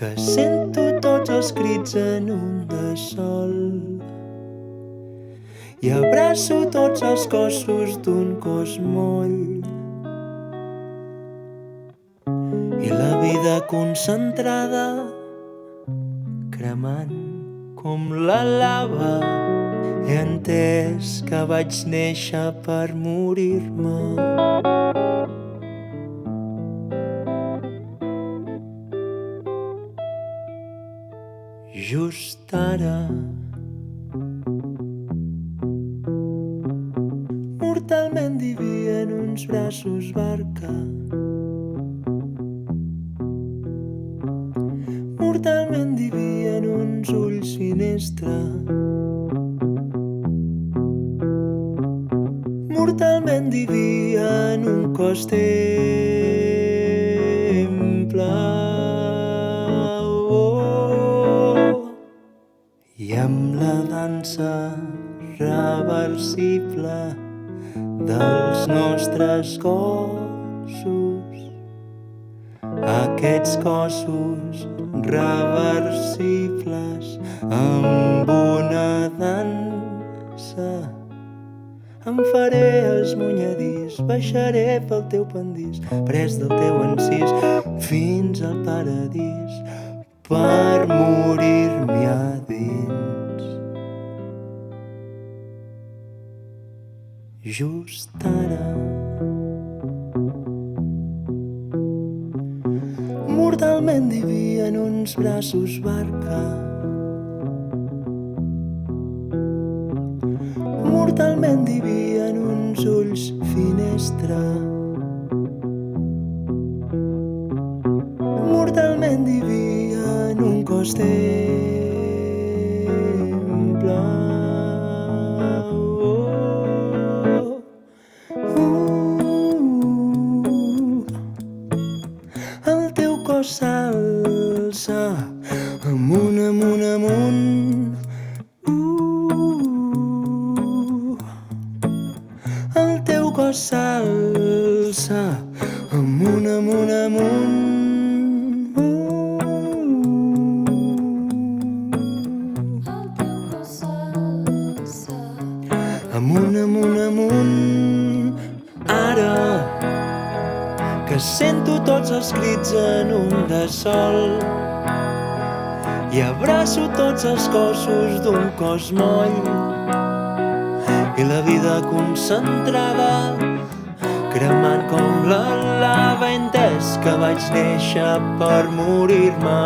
que sento tots els crits en un de sol i abraço tots els cossos d'un cos moll i la vida concentrada cremant com la lava. He entès que vaig néixer per morir-me. Just ara, mortalment diví en uns braços barca, mortalment diví en uns ulls finestra, mortalment diví en un cos temple. I amb la dansa reversible dels nostres cossos, aquests cossos reversibles amb una dansa em faré esmunyadís, baixaré pel teu pendís, pres del teu encís fins al paradís per morir-m'hi a dins. Just ara, mortalment diví en uns braços barca, mortalment diví en uns ulls finestra, mortalment diví en un cos temple. El teu cos s'alça amunt, amunt, amunt. El teu cos s'alça amunt, amunt, amunt. Amunt, amunt, amunt. Ara que sento tots els crits en un de sol i abraço tots els cossos d'un cos moll i la vida concentrada cremant com la lava, he entès que vaig néixer per morir-me.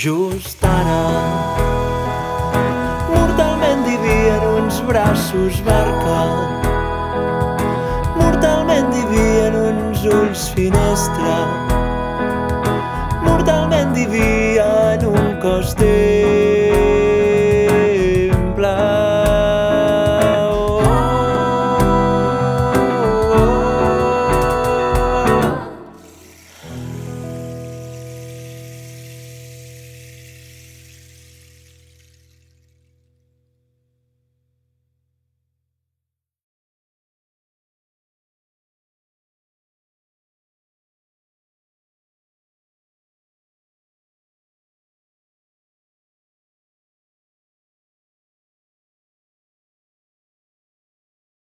Just ara, mortalment diví en uns braços barca, mortalment diví en uns ulls finestra,